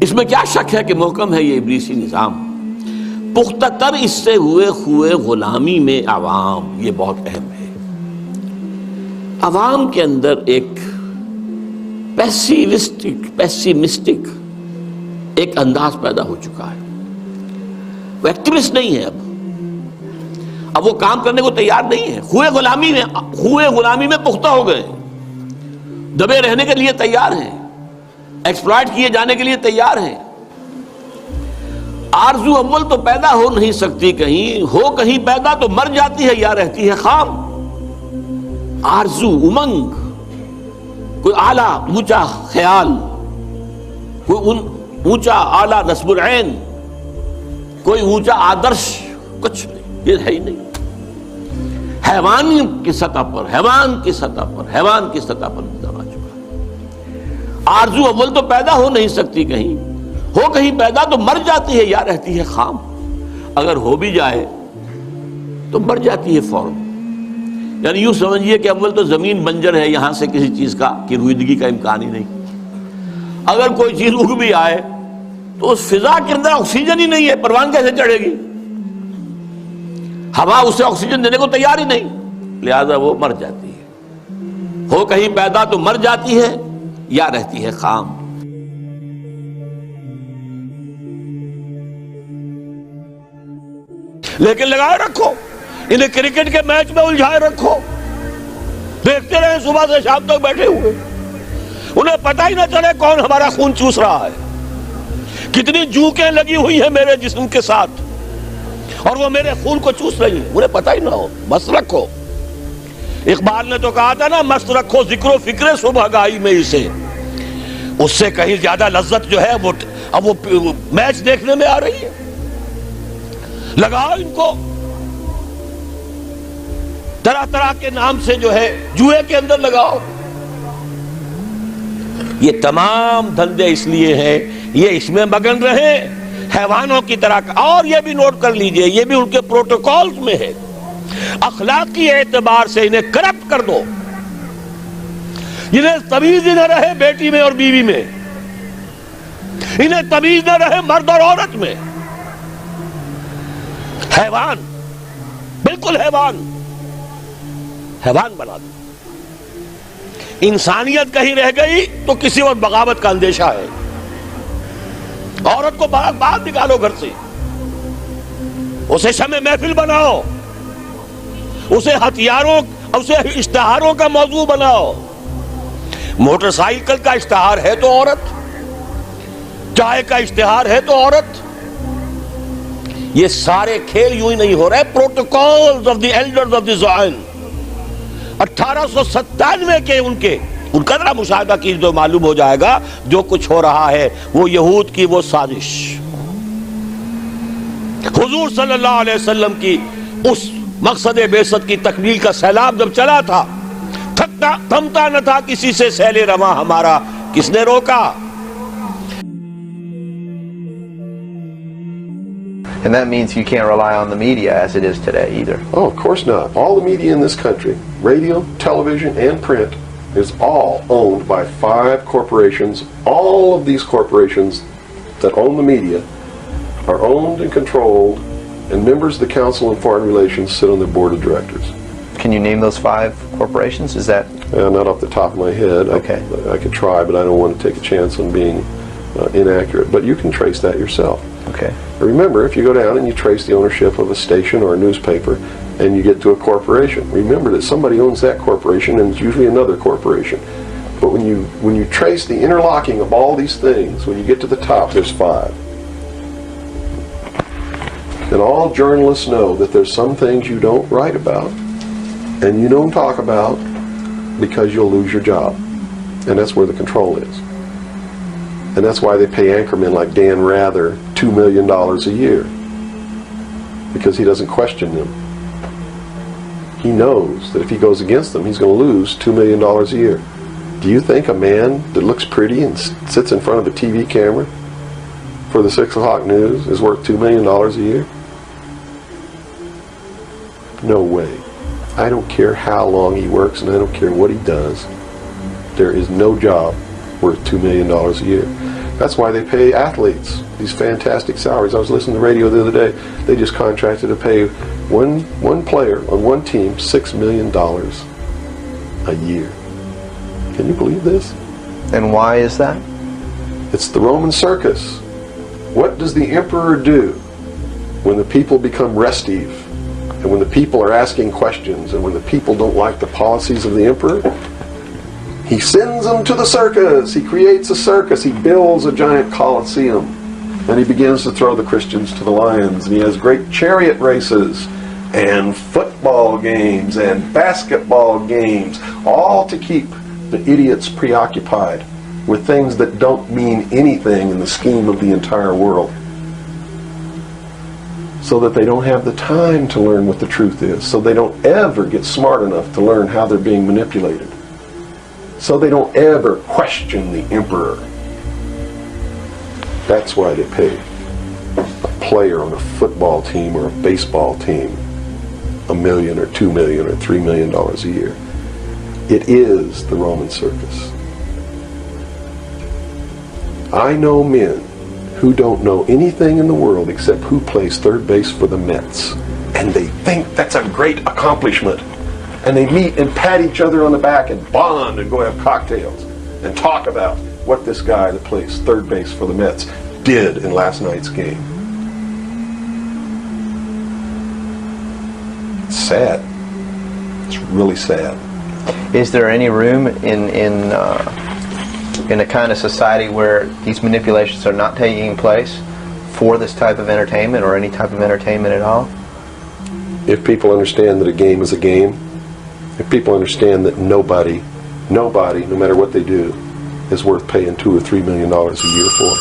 اس میں کیا شک ہے کہ محکم ہے یہ ابلیسی نظام. پختہ تر اس سے ہوئے خوئے غلامی میں عوام، یہ بہت اہم ہے. عوام کے اندر ایک پیسیمسٹک ایک انداز پیدا ہو چکا ہے. وہ ایکٹیوسٹ نہیں ہے، اب وہ کام کرنے کو تیار نہیں ہے. خوئے غلامی میں پختہ ہو گئے، دبے رہنے کے لیے تیار ہیں، ایکسپلائٹ کیے جانے کے لیے تیار ہیں. آرزو اول تو پیدا ہو نہیں سکتی کہیں، ہو کہیں پیدا تو مر جاتی ہے یا رہتی ہے خام. آرزو، امنگ، کوئی اعلیٰ اونچا خیال، کوئی اونچا اعلیٰ نصب العین، کوئی اونچا آدرش، کچھ نہیں، یہ ہے ہی نہیں. حیوان کی سطح پر نظر آ چکا ہے. آرزو اول تو پیدا ہو نہیں سکتی کہیں، ہو کہیں پیدا تو مر جاتی ہے یا رہتی ہے خام. اگر ہو بھی جائے تو مر جاتی ہے فوراً. یعنی یوں سمجھیے کہ اول تو زمین بنجر ہے، یہاں سے کسی چیز کی رویدگی کا امکان ہی نہیں. اگر کوئی چیز اگ بھی آئے تو اس فضا کے اندر آکسیجن ہی نہیں ہے، پروان کیسے چڑھے گی؟ ہوا اسے آکسیجن دینے کو تیار ہی نہیں، لہذا وہ مر جاتی ہے. ہو کہیں پیدا تو مر جاتی ہے یا رہتی ہے خام. لیکن لگائے رکھو، انہیں کرکٹ کے میچ میں الجھائے رکھو، دیکھتے رہے صبح سے شام تک بیٹھے ہوئے، انہیں پتہ ہی نہ چلے کون ہمارا خون چوس رہا ہے، کتنی جوکیں لگی ہوئی ہیں میرے جسم کے ساتھ اور وہ میرے خون کو چوس رہی ہیں، انہیں پتہ ہی نہ ہو. مست رکھو. اقبال نے تو کہا تھا نا، مست رکھو ذکر و فکر صبح گاہی میں اسے. اس سے کہیں زیادہ لذت جو ہے اب وہ میچ دیکھنے میں آ رہی ہے. لگاؤ ان کو طرح طرح کے نام سے جو ہے جوئے کے اندر لگاؤ. یہ تمام دھندے اس لیے ہیں یہ اس میں مگن رہے حیوانوں کی طرح. اور یہ بھی نوٹ کر لیجئے، یہ بھی ان کے پروٹوکولز میں ہے، اخلاقی اعتبار سے انہیں کرپٹ کر دو، انہیں تمیز ہی نہ رہے بیٹی میں اور بیوی میں، انہیں تمیز نہ رہے مرد اور عورت میں. حیوان، بالکل حیوان بنا دو. انسانیت کہیں رہ گئی تو کسی اور بغاوت کا اندیشہ ہے. عورت کو باہر نکالو گھر سے، اسے شمع محفل بناؤ، اسے ہتھیاروں، اسے اشتہاروں کا موضوع بناؤ. موٹر سائیکل کا اشتہار ہے تو عورت، چائے کا اشتہار ہے تو عورت. یہ سارے کھیل یوں ہی نہیں ہو رہے. Protocols of the elders of the Zion 1897 کے ان کا ذرا مشاہدہ کیجئے تو معلوم ہو جائے گا جو کچھ ہو رہا ہے وہ یہود کی وہ سازش. حضور صلی اللہ علیہ وسلم کی اس مقصد بعثت کی تکمیل کا سیلاب جب چلا تھا، تھمتا نہ تھا کسی سے سیل رواں ہمارا، کس نے روکا؟ And that means you can't rely on the media as it is today either. Oh, of course not. All the media in this country, radio, television, and print, is all owned by 5 corporations. All of these corporations that own the media are owned and controlled, and members of the Council on Foreign Relations sit on their board of directors. Can you name those 5 corporations? Is that... Not off the top of my head. Okay. I could try, but I don't want to take a chance on being inaccurate. But you can trace that yourself. Okay. Remember, if you go down and you trace the ownership of a station or a newspaper and you get to a corporation, remember that somebody owns that corporation and it's usually another corporation. But when you trace the interlocking of all these things, when you get to the top, there's 5. And all journalists know that there's some things you don't write about and you don't talk about because you'll lose your job. And that's where the control is. And that's why they pay anchormen like Dan Rather $2 million a year, because he doesn't question them. He knows that if he goes against them, he's going to lose $2 million a year. Do you think a man that looks pretty and sits in front of a TV camera for the 6 o'clock news is worth $2 million a year? No way. I don't care how long he works and I don't care what he does. There is no job worth $2 million a year. That's why they pay athletes these fantastic salaries. I was listening to the radio the other day. They just contracted to pay one player on one team $6 million a year. Can you believe this? And why is that? It's the Roman circus. What does the emperor do when the people become restive, and when the people are asking questions, and when the people don't like the policies of the emperor? He sends them to the circus. He creates a circus. He builds a giant coliseum. And he begins to throw the Christians to the lions. And he has great chariot races and football games and basketball games, all to keep the idiots preoccupied with things that don't mean anything in the scheme of the entire world, so that they don't have the time to learn what the truth is, so they don't ever get smart enough to learn how they're being manipulated, so they don't ever question the emperor. That's why they pay a player on a football team or a baseball team $1 million or $2 million or $3 million a year. It is the Roman circus. I know men who don't know anything in the world except who plays third base for the Mets, and they think that's a great accomplishment, and they meet and pat each other on the back and bond and go have cocktails and talk about what this guy that plays third base for the Mets did in last night's game. It's sad. It's really sad. Is there any room in a kind of society where these manipulations are not taking place for this type of entertainment, or any type of entertainment at all? If people understand that a game is a game, if people understand that nobody, no matter what they do, is worth paying $2 or $3 million a year for,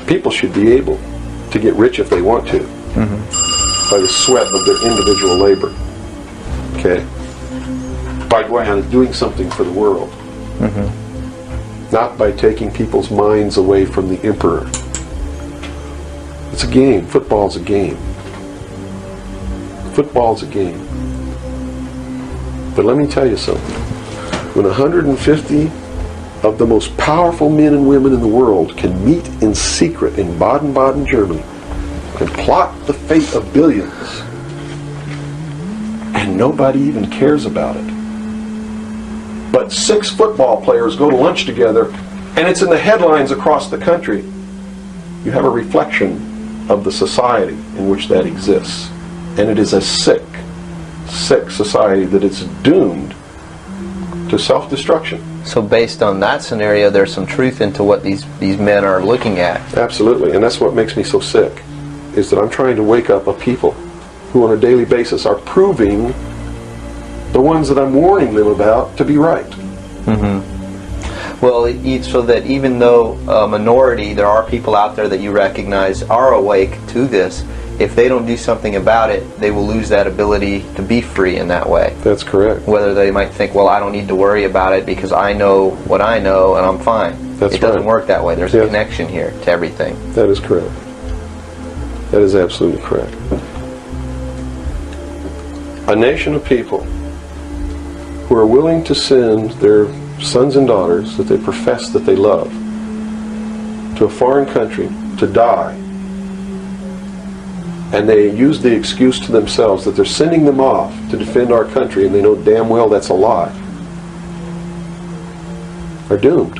people should be able to get rich if they want to, by the sweat of their individual labor. Okay? By going out and doing something for the world. Not by taking people's minds away from the emperor. It's a game. Football's a game. Football's a game. But let me tell you something. When 150 of the most powerful men and women in the world can meet in secret in Baden-Baden, Germany, and plot the fate of billions, and nobody even cares about it, but 6 football players go to lunch together, and it's in the headlines across the country, you have a reflection of the society in which that exists. And it is a sick society that is doomed to self-destruction. So based on that scenario, there's some truth into what these men are looking at. Absolutely, and that's what makes me so sick, is that I'm trying to wake up a people who on a daily basis are proving the ones that I'm warning them about to be right. Well, so that even though a minority, there are people out there that you recognize are awake to this, if they don't do something about it, they will lose that ability to be free in that way. That's correct. Whether they might think, well, I don't need to worry about it because I know what I know and I'm fine. That's It doesn't right. work that way. There's a connection here to everything. That is correct. That is absolutely correct. A nation of people who are willing to send their sons and daughters that they profess that they love to a foreign country to die, and they use the excuse to themselves that they're sending them off to defend our country, and they know damn well that's a lie, are doomed.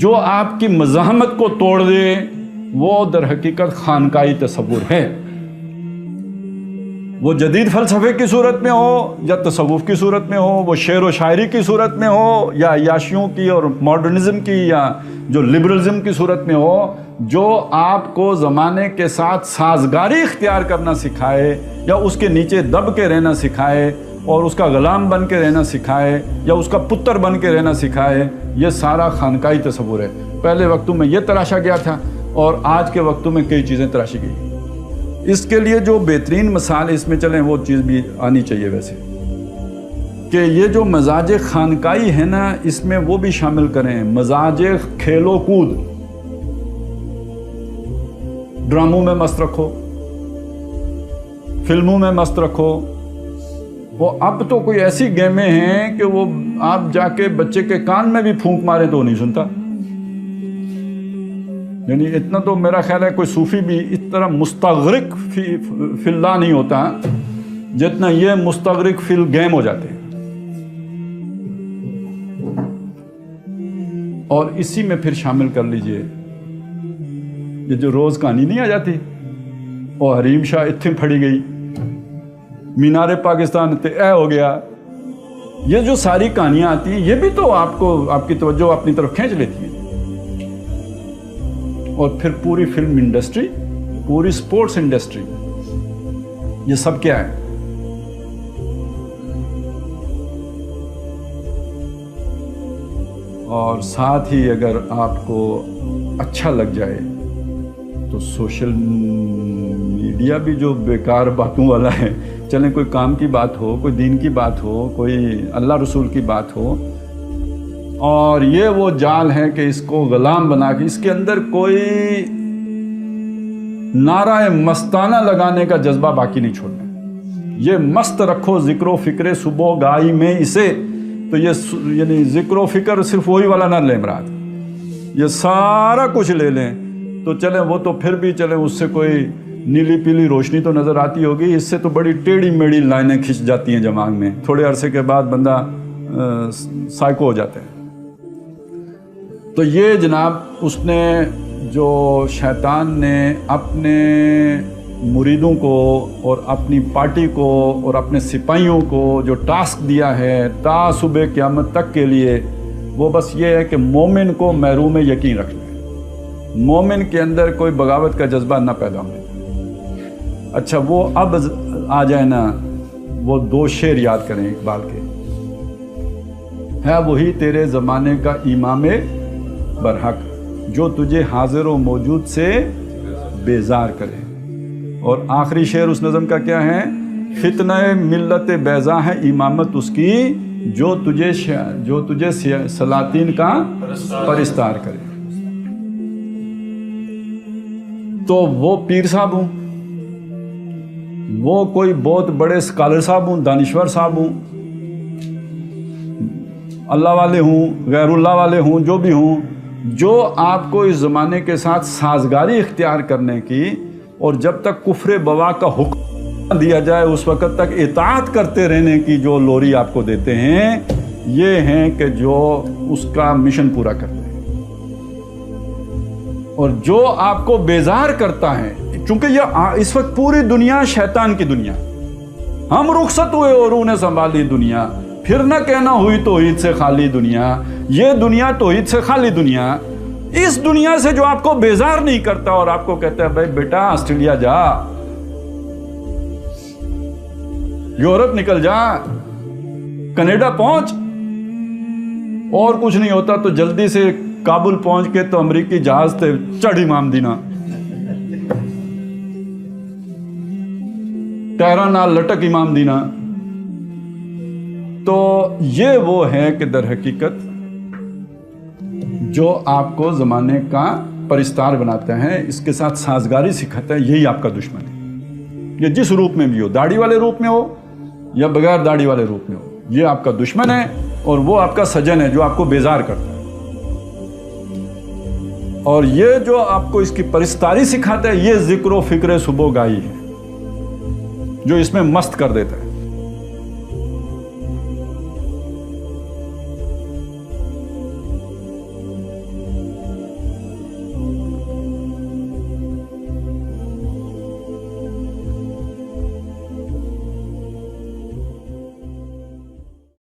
جو آپ کی مزاحمت کو توڑ دے وہ در حقیقت خانقاہی تصور ہے. وہ جدید فلسفے کی صورت میں ہو یا تصوف کی صورت میں ہو، وہ شعر و شاعری کی صورت میں ہو یا عیاشیوں کی اور ماڈرنزم کی یا جو لبرلزم کی صورت میں ہو، جو آپ کو زمانے کے ساتھ سازگاری اختیار کرنا سکھائے یا اس کے نیچے دب کے رہنا سکھائے اور اس کا غلام بن کے رہنا سکھائے یا اس کا پتر بن کے رہنا سکھائے، یہ سارا خانقاہی تصور ہے. پہلے وقتوں میں یہ تراشا گیا تھا اور آج کے وقتوں میں کئی چیزیں تراشی گئی. اس کے لیے جو بہترین مثال اس میں چلیں وہ چیز بھی آنی چاہیے ویسے کہ یہ جو مزاج خانقاہی ہے نا، اس میں وہ بھی شامل کریں. مزاج کھیل و کود، ڈراموں میں مست رکھو، فلموں میں مست رکھو. وہ اب تو کوئی ایسی گیمیں ہیں کہ وہ آپ جا کے بچے کے کان میں بھی پھونک مارے تو نہیں سنتا. یعنی اتنا تو میرا خیال ہے کوئی صوفی بھی اس طرح مستغرق فی اللہ نہیں ہوتا جتنا یہ مستغرق فی الگیم ہو جاتے ہیں. اور اسی میں پھر شامل کر لیجئے یہ جو روز کہانی نہیں آ جاتی، وہ حریم شاہ اتھیں پھڑی گئی، مینار پاکستان تے اے ہو گیا. یہ جو ساری کہانیاں آتی ہیں یہ بھی تو آپ کو آپ کی توجہ اپنی طرف کھینچ لیتی ہیں. اور پھر پوری فلم انڈسٹری، پوری سپورٹس انڈسٹری، یہ سب کیا ہے؟ اور ساتھ ہی اگر آپ کو اچھا لگ جائے تو سوشل میڈیا بھی جو بیکار باتوں والا ہے، چلیں کوئی کام کی بات ہو، کوئی دین کی بات ہو، کوئی اللہ رسول کی بات ہو، اور یہ وہ جال ہے کہ اس کو غلام بنا کے اس کے اندر کوئی نعرہ مستانہ لگانے کا جذبہ باقی نہیں چھوڑنا. یہ مست رکھو ذکر و فکر صبح گائی میں اسے. تو یہ یعنی ذکر و فکر صرف وہی والا نہ لیں مراد، یہ سارا کچھ لے لیں تو چلیں. وہ تو پھر بھی چلیں اس سے کوئی نیلی پیلی روشنی تو نظر آتی ہوگی، اس سے تو بڑی ٹیڑھی میڑھی لائنیں کھنچ جاتی ہیں دماغ میں. تھوڑے عرصے کے بعد بندہ سائیکو ہو جاتا ہے. تو یہ جناب اس نے جو شیطان نے اپنے مریدوں کو اور اپنی پارٹی کو اور اپنے سپاہیوں کو جو ٹاسک دیا ہے تا صبح قیامت تک کے لیے، وہ بس یہ ہے کہ مومن کو محروم یقین رکھنا ہے، مومن کے اندر کوئی بغاوت کا جذبہ نہ پیدا ہو. اچھا وہ اب آ جائے نا، وہ 2 شعر یاد کریں اقبال کے. ہے وہی تیرے زمانے کا امام برحق جو تجھے حاضر و موجود سے بیزار کرے. اور آخری شعر اس نظم کا کیا ہے؟ فتنہ ملت بیضا ہے امامت اس کی جو تجھے سلاطین کا پرستار کرے. تو وہ پیر صاحب ہوں، وہ کوئی بہت بڑے اسکالر صاحب ہوں، دانشور صاحب ہوں، اللہ والے ہوں، غیر اللہ والے ہوں، جو بھی ہوں، جو آپ کو اس زمانے کے ساتھ سازگاری اختیار کرنے کی اور جب تک کفر بوا کا حکم دیا جائے اس وقت تک اطاعت کرتے رہنے کی جو لوری آپ کو دیتے ہیں، یہ ہیں کہ جو اس کا مشن پورا کرتے ہیں. اور جو آپ کو بیزار کرتا ہے، چونکہ یہ اس وقت پوری دنیا شیطان کی دنیا، ہم رخصت ہوئے اور انہیں سنبھالی دنیا، پھر نہ کہنا ہوئی توحید سے خالی دنیا. یہ دنیا توحید سے خالی دنیا، اس دنیا سے جو آپ کو بیزار نہیں کرتا اور آپ کو کہتا ہے بھائی بیٹا آسٹریلیا جا، یورپ نکل جا، کینیڈا پہنچ، اور کچھ نہیں ہوتا تو جلدی سے کابل پہنچ کے تو امریکی جہاز تے چڑھ امام دینا، ٹہران نال لٹک امام دینا. تو یہ وہ ہے کہ در حقیقت جو آپ کو زمانے کا پرستار بناتا ہے، اس کے ساتھ سازگاری سکھاتا ہے، یہی آپ کا دشمن ہے. یہ جس روپ میں بھی ہو، داڑھی والے روپ میں ہو یا بغیر داڑھی والے روپ میں ہو، یہ آپ کا دشمن ہے اور وہ آپ کا سجن ہے جو آپ کو بیزار کرتا ہے. اور یہ جو آپ کو اس کی پرستاری سکھاتا ہے، یہ ذکر و فکر صبح گاہی ہے جو اس میں مست کر دیتا ہے.